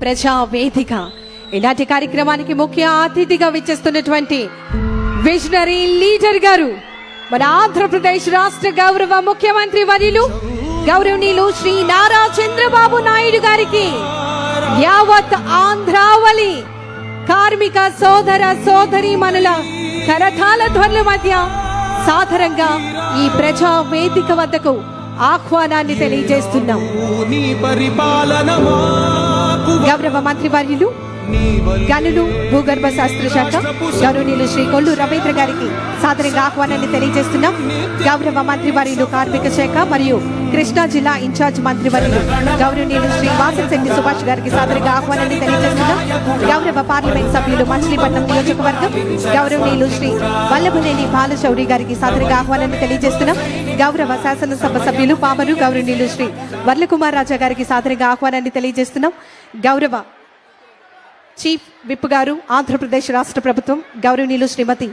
ప్రజా వేదిక ఇలాంటి కార్యక్రమానికి ముఖ్య అతిథిగా విచ్చేస్తున్నటువంటి విజనరీ లీడర్ గారు మన ఆంధ్రప్రదేశ్ రాష్ట్ర గౌరవ ముఖ్యమంత్రి వర్యులు గౌరవనీయులు శ్రీ నారా చంద్రబాబు నాయుడు గారికి యావత్ ఆంధ్రావళి కార్మిక సోదర సోదరీమణుల కరతాళ ధ్వనుల మధ్య సాదరంగా ఈ ప్రజా వేదిక వద్దకు ఆహ్వానాన్ని తెలియజేస్తున్నాం. గౌరవ మంత్రి వర్యులు గనులు భూగర్భ శాస్త్ర శాఖ గౌరవనీయులు శ్రీ కొల్లు రవీంద్ర గారికి సాదరంగా ఆహ్వానాన్ని తెలియజేస్తున్నాం. గౌరవ మంత్రి వర్యులు కార్మిక శాఖ మరియు కృష్ణా జిల్లా ఇన్ఛార్జ్ మంత్రి వర్యులు గౌరవనీయులు శ్రీ వాసంశెట్టి సుభాష్ గారికి సాదరంగా ఆహ్వానాన్ని తెలియజేస్తున్నాం. గౌరవ పార్లమెంట్ సభ్యులు మచిలీపట్నం నియోజకవర్గం గౌరవనీయులు శ్రీ వల్లభనేని బాలశౌరి గారికి సాదరంగా ఆహ్వానాన్ని తెలియజేస్తున్నాం. గౌరవ శాసనసభ సభ్యులు పామరు గౌరవనీయులు శ్రీ వర్లకుమార్ రాజా గారికి సాదరంగా ఆహ్వానాన్ని తెలియజేస్తున్నాం. గౌరవ చీఫ్ విప్ గారు ఆంధ్రప్రదేశ్ రాష్ట్ర ప్రభుత్వం గౌరవనీయులు శ్రీమతి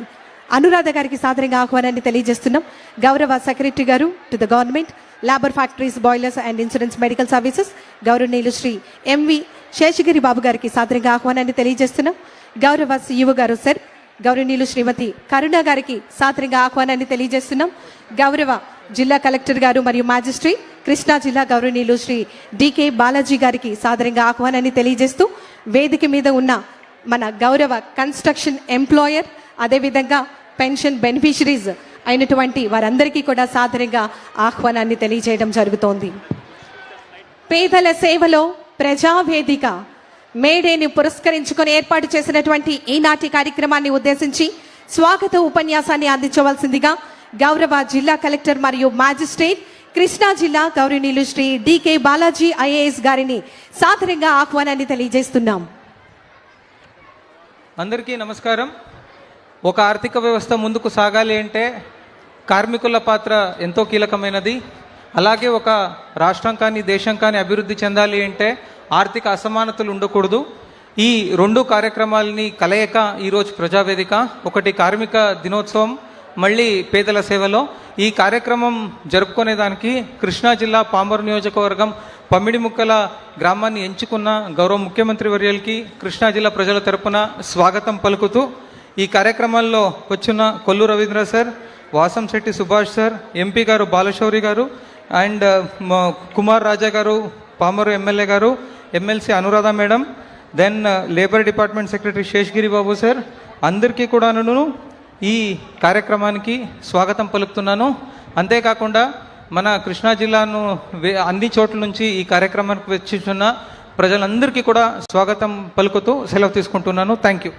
అనురాధ గారికి సాదరంగా ఆహ్వానాన్ని తెలియజేస్తున్నాం. గౌరవ సెక్రటరీ గారు to the government labour factories boilers and insurance medical services గౌరవనీయులు శ్రీ ఎంవి శేషగిరి బాబు గారికి సాదరంగా ఆహ్వానాన్ని తెలియజేస్తున్నాం. గౌరవ సిఇఓ గారు సార్ గౌరవనీయులు శ్రీమతి కరుణ గారికి సాదరంగా ఆహ్వానాన్ని తెలియజేస్తున్నాం. గౌరవ జిల్లా కలెక్టర్ గారు మరియు మ్యాజిస్ట్రేట్ కృష్ణా జిల్లా గౌరవనీయులు శ్రీ డికే బాలాజీ గారికి సాదరంగా ఆహ్వానాన్ని తెలియజేస్తూ వేదిక మీద ఉన్న మన గౌరవ కన్స్ట్రక్షన్ ఎంప్లాయర్ అదేవిధంగా పెన్షన్ బెనిఫిషరీస్ అయినటువంటి వారందరికీ కూడా సాదరంగా ఆహ్వానాన్ని తెలియజేయడం జరుగుతోంది. పేదల సేవలో ప్రజావేదిక మేడేని పురస్కరించుకొని ఏర్పాటు చేసినటువంటి ఈనాటి కార్యక్రమాన్ని ఉద్దేశించి స్వాగత ఉపన్యాసాన్ని అందించవలసిందిగా గౌరవ జిల్లా కలెక్టర్ మరియు మ్యాజిస్ట్రేట్ కృష్ణా జిల్లా గౌరవనీయులు శ్రీ డికే బాలాజీ ఐఏఎస్ గారిని సాదరంగా ఆహ్వానాన్ని తెలియజేస్తున్నాం. అందరికీ నమస్కారం. ఒక ఆర్థిక వ్యవస్థ ముందుకు సాగాలి అంటే కార్మికుల పాత్ర ఎంతో కీలకమైనది. అలాగే ఒక రాష్ట్రం కానీ దేశం కానీ అభివృద్ధి చెందాలి అంటే ఆర్థిక అసమానతలు ఉండకూడదు. ఈ రెండు కార్యక్రమాలని కలయిక ఈరోజు ప్రజావేదిక. ఒకటి కార్మిక దినోత్సవం, మళ్ళీ పేదల సేవలో. ఈ కార్యక్రమం జరుపుకునేదానికి కృష్ణా జిల్లా పామరు నియోజకవర్గం పమ్మిడిముక్కల గ్రామాన్ని ఎంచుకున్న గౌరవ ముఖ్యమంత్రి వర్యులకి కృష్ణా జిల్లా ప్రజల తరపున స్వాగతం పలుకుతూ ఈ కార్యక్రమాల్లో వచ్చిన Kollu Ravindra sir, Vasamsetti Subhash sir, MP గారు బాలశౌరి గారు అండ్ కుమార్ రాజా గారు, పామరు ఎమ్మెల్యే గారు, MLC Anuradha madam, then labour department secretary Seshagiri Babu sir, అందరికీ కూడాను ఈ కార్యక్రమానికి స్వాగతం పలుకుతున్నాను. అంతేకాకుండా మన కృష్ణా జిల్లాను అన్ని చోట్ల నుంచి ఈ కార్యక్రమానికి వచ్చిన ప్రజలందరికీ కూడా స్వాగతం పలుకుతూ సెలవు తీసుకుంటున్నాను. Thank you.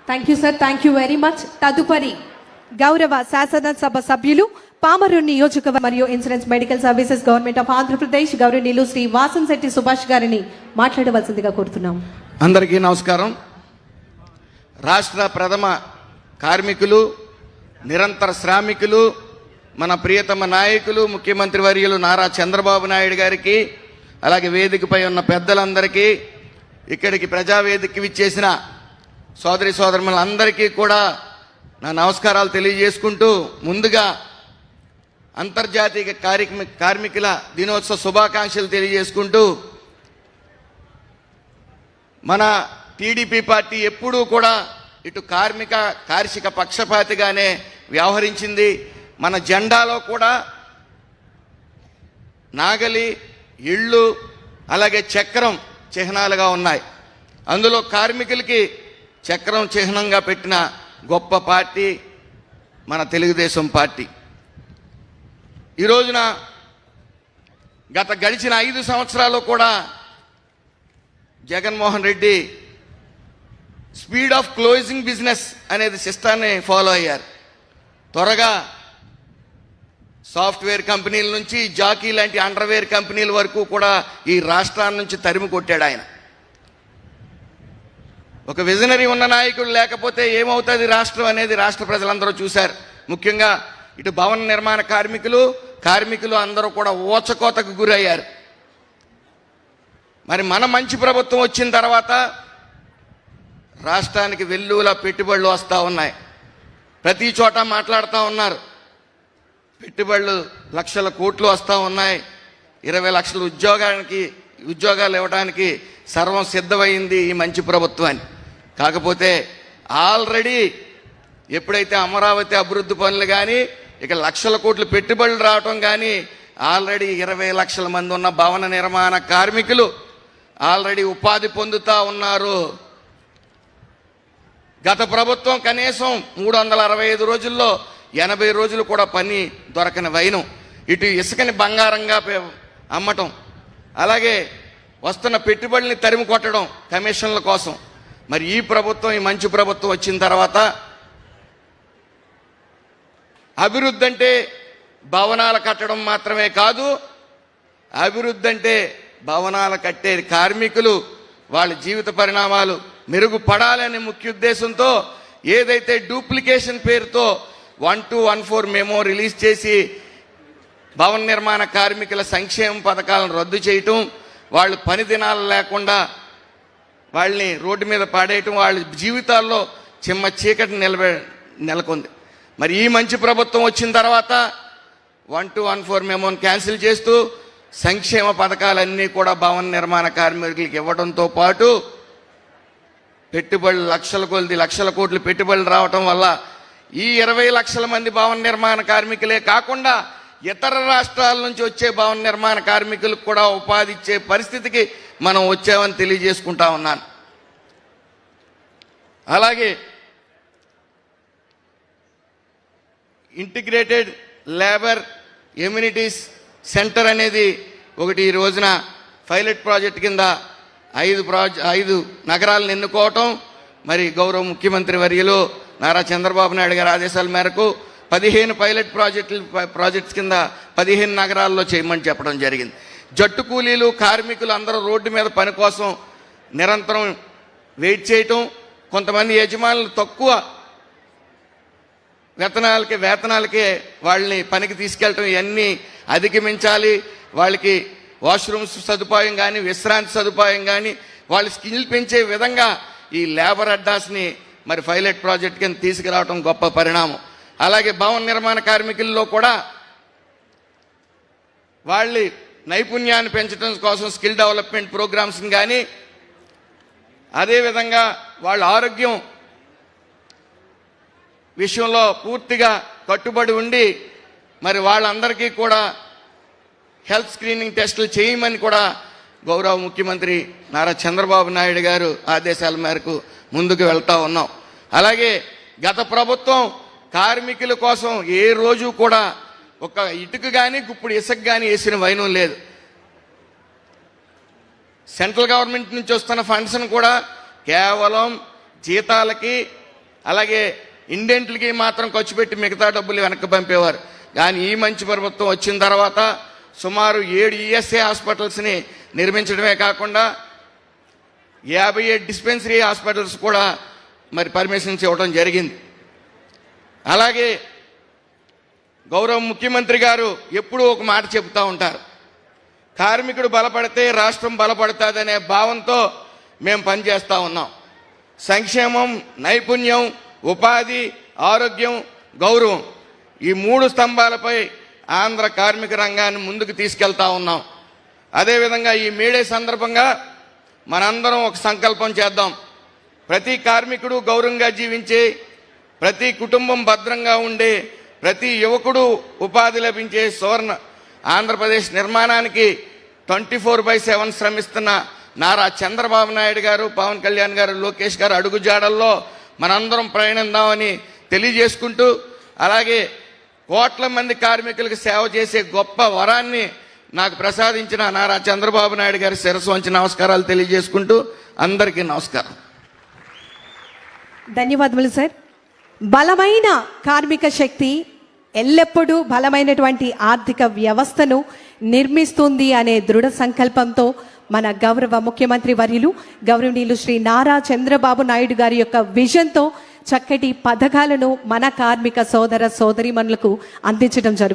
Thank you sir, thank you very much. తదుపరి గౌరవ శాసనసభ సభ్యులు పామరు నియోజకవర్గం మరియు insurance medical services government of Andhra Pradesh గౌరవనీయులు శ్రీ వాసంశెట్టి సుభాష్ గారిని మాట్లాడవలసిందిగా కోరుతున్నాం. అందరికీ నమస్కారం. రాష్ట్ర ప్రథమ కార్మికులు, నిరంతర శ్రామికులు, మన ప్రియతమ నాయకులు ముఖ్యమంత్రి వర్యులు నారా చంద్రబాబు నాయుడు గారికి, అలాగే వేదికపై ఉన్న పెద్దలందరికీ, ఇక్కడికి ప్రజావేదికకి విచ్చేసిన సోదరి సోదరులందరికీ కూడా నా నమస్కారాలు తెలియజేసుకుంటూ, ముందుగా అంతర్జాతీయ కార్మికుల దినోత్సవ శుభాకాంక్షలు తెలియజేసుకుంటూ, మన టీడీపీ పార్టీ ఎప్పుడూ కూడా ఇటు కార్మిక పక్షపాతిగానే వ్యవహరించింది. మన జెండాలో కూడా నాగలి, ఇళ్ళు, అలాగే చక్రం చిహ్నాలుగా ఉన్నాయి. అందులో కార్మికులకి చక్రం చిహ్నంగా పెట్టిన గొప్ప పార్టీ మన తెలుగుదేశం పార్టీ. ఈ రోజున గడిచిన 5 సంవత్సరాల్లో కూడా Jaganmohan Reddy speed of closing business అనేది సిస్టాన్ని ఫాలో అయ్యారు. త్వరగా సాఫ్ట్వేర్ కంపెనీల నుంచి జాకీ లాంటి అండర్వేర్ కంపెనీల వరకు కూడా ఈ రాష్ట్రాన్ని నుంచి తరిమి కొట్టాడు ఆయన. ఒక విజనరీ ఉన్న నాయకుడు లేకపోతే ఏమవుతుంది రాష్ట్రం అనేది రాష్ట్ర ప్రజలందరూ చూశారు. ముఖ్యంగా ఇటు భవన నిర్మాణ కార్మికులు అందరూ కూడా ఊచకోతకు గురయ్యారు. మరి మన మంచి ప్రభుత్వం వచ్చిన తర్వాత రాష్ట్రానికి వెల్లువల పెట్టుబడులు వస్తూ ఉన్నాయి. ప్రతి చోట మాట్లాడుతూ ఉన్నారు. పెట్టుబడులు లక్షల కోట్లు వస్తూ ఉన్నాయి. 20 లక్షల ఉద్యోగానికి ఉద్యోగాలు ఇవ్వడానికి సర్వం సిద్ధమైంది ఈ మంచి ప్రభుత్వాన్ని. కాకపోతే ఆల్రెడీ ఎప్పుడైతే అమరావతి అభివృద్ధి పనులు కానీ ఇక లక్షల కోట్ల పెట్టుబడులు రావటం కానీ ఆల్రెడీ 20 లక్షల మంది ఉన్న భవన నిర్మాణ కార్మికులు ఆల్రెడీ ఉపాధి పొందుతూ ఉన్నారు. గత ప్రభుత్వం కనీసం 365 రోజుల్లో 80 రోజులు కూడా పని దొరకని వైనం, ఇటు ఇసుకని బంగారంగా అమ్మటం, అలాగే వస్తున్న పెట్టుబడుల్ని తరిమి కొట్టడం కమిషన్ల కోసం. మరి ఈ ప్రభుత్వం, ఈ మంచి ప్రభుత్వం వచ్చిన తర్వాత అభివృద్ధి అంటే భవనాలు కట్టడం మాత్రమే కాదు, అభివృద్ధి అంటే భవనాలు కట్టే కార్మికులు వాళ్ళ జీవిత పరిణామాలు మెరుగుపడాలనే ముఖ్య ఉద్దేశంతో ఏదైతే డూప్లికేషన్ పేరుతో 1214 మెమో రిలీజ్ చేసి భవన నిర్మాణ కార్మికుల సంక్షేమ పథకాలను రద్దు చేయటం, వాళ్ళు పని దినాలు లేకుండా వాళ్ళని రోడ్డు మీద పాడేయటం, వాళ్ళ జీవితాల్లో చిమ్మ చీకటి నెలకొంది. మరి ఈ మంచి ప్రభుత్వం వచ్చిన తర్వాత 1214 మెమోని క్యాన్సిల్ చేస్తూ సంక్షేమ పథకాలన్నీ కూడా భవన నిర్మాణ కార్మికులకు ఇవ్వడంతో పాటు పెట్టుబడులు లక్షల కోట్లు పెట్టుబడులు రావటం వల్ల ఈ 20 లక్షల మంది భవన నిర్మాణ కార్మికులే కాకుండా ఇతర రాష్ట్రాల నుంచి వచ్చే భవన నిర్మాణ కార్మికులకు కూడా ఉపాధి ఇచ్చే పరిస్థితికి మనం వచ్చామని తెలియజేసుకుంటా ఉన్నాను. అలాగే ఇంటిగ్రేటెడ్ లేబర్ ఎమ్యూనిటీస్ సెంటర్ అనేది ఒకటి ఈ రోజున పైలట్ ప్రాజెక్ట్ కింద 5 నగరాలను ఎన్నుకోవటం, మరి గౌరవ ముఖ్యమంత్రి వర్యులు నారా చంద్రబాబు నాయుడు గారి ఆదేశాల మేరకు 15 పైలట్ ప్రాజెక్ట్స్ కింద 15 నగరాల్లో చేయమని చెప్పడం జరిగింది. జట్టు కూలీలు కార్మికులు అందరూ రోడ్డు మీద పని కోసం నిరంతరం వెయిట్ చేయటం, కొంతమంది యజమానులు తక్కువ వేతనాలకే వాళ్ళని పనికి తీసుకెళ్ళటం, ఇవన్నీ అధిగమించాలి. వాళ్ళకి వాష్రూమ్స్ సదుపాయం కానీ, విశ్రాంతి సదుపాయం కానీ, వాళ్ళ స్కిల్ పెంచే విధంగా ఈ లేబర్ అడ్డాస్ని మరి పైలట్ ప్రాజెక్ట్ కింద తీసుకురావడం గొప్ప పరిణామం. అలాగే భవన నిర్మాణ కార్మికుల్లో కూడా వాళ్ళ నైపుణ్యాన్ని పెంచడం కోసం స్కిల్ డెవలప్మెంట్ ప్రోగ్రామ్స్ని కానీ, అదేవిధంగా వాళ్ళ ఆరోగ్యం విషయంలో పూర్తిగా కట్టుబడి ఉండి మరి వాళ్ళందరికీ కూడా హెల్త్ స్క్రీనింగ్ టెస్టులు చేయమని కూడా గౌరవ ముఖ్యమంత్రి నారా చంద్రబాబు నాయుడు గారు ఆదేశాల మేరకు ముందుకు వెళ్తా ఉన్నాం. అలాగే గత ప్రభుత్వం కార్మికుల కోసం ఏ రోజు కూడా ఒక ఇటుక కానీ గుప్పుడు ఇసుక కానీ వేసిన వైనం లేదు. సెంట్రల్ గవర్నమెంట్ నుంచి వస్తున్న ఫండ్స్ను కూడా కేవలం జీతాలకి అలాగే ఇండెంట్లకి మాత్రం ఖర్చు పెట్టి మిగతా డబ్బులు వెనక్కి పంపేవారు. కానీ ఈ మంచి ప్రభుత్వం వచ్చిన తర్వాత సుమారు 7 ఈఎస్ఐ హాస్పిటల్స్ని నిర్మించడమే కాకుండా 57 డిస్పెన్సరీ హాస్పిటల్స్ కూడా మరి పర్మిషన్స్ ఇవ్వడం జరిగింది. అలాగే గౌరవ ముఖ్యమంత్రి గారు ఎప్పుడూ ఒక మాట చెబుతూ ఉంటారు, కార్మికుడు బలపడితే రాష్ట్రం బలపడుతుందనే భావంతో మేము పనిచేస్తూ ఉన్నాం. సంక్షేమం, నైపుణ్యం, ఉపాధి, ఆరోగ్యం, గౌరవం, ఈ 3 స్తంభాలపై ఆంధ్ర కార్మిక రంగాన్ని ముందుకు తీసుకెళ్తా ఉన్నాం. అదేవిధంగా ఈ మేడే సందర్భంగా మనందరం ఒక సంకల్పం చేద్దాం. ప్రతి కార్మికుడు గౌరవంగా జీవించే, ప్రతి కుటుంబం భద్రంగా ఉండే, ప్రతి యువకుడు ఉపాధి లభించే సువర్ణ ఆంధ్రప్రదేశ్ నిర్మాణానికి 24/7 శ్రమిస్తున్న నారా చంద్రబాబు నాయుడు గారు, పవన్ కళ్యాణ్ గారు, లోకేష్ గారు అడుగుజాడల్లో మనందరం ప్రయాణిద్దామని తెలియజేసుకుంటూ, అలాగే కోట్ల మంది కార్మికులకు సేవ చేసే గొప్ప వరాన్ని నాకు ప్రసాదించిన నారా చంద్రబాబు నాయుడు గారి శిరస్సు వంచి నమస్కారాలు తెలియజేసుకుంటూ అందరికీ నమస్కారం. ధన్యవాదములు సార్. బలమైన కార్మిక శక్తి ఎల్లప్పుడూ బలమైనటువంటి ఆర్థిక వ్యవస్థను నిర్మిస్తుంది అనే దృఢ సంకల్పంతో మన గౌరవ ముఖ్యమంత్రి వర్యులు గౌరవనీయులు శ్రీ నారా చంద్రబాబు నాయుడు గారి యొక్క విజన్తో చక్కటి పథకాలను మన కార్మిక సోదర సోదరీమణులకు అందించడం జరుగుతుంది.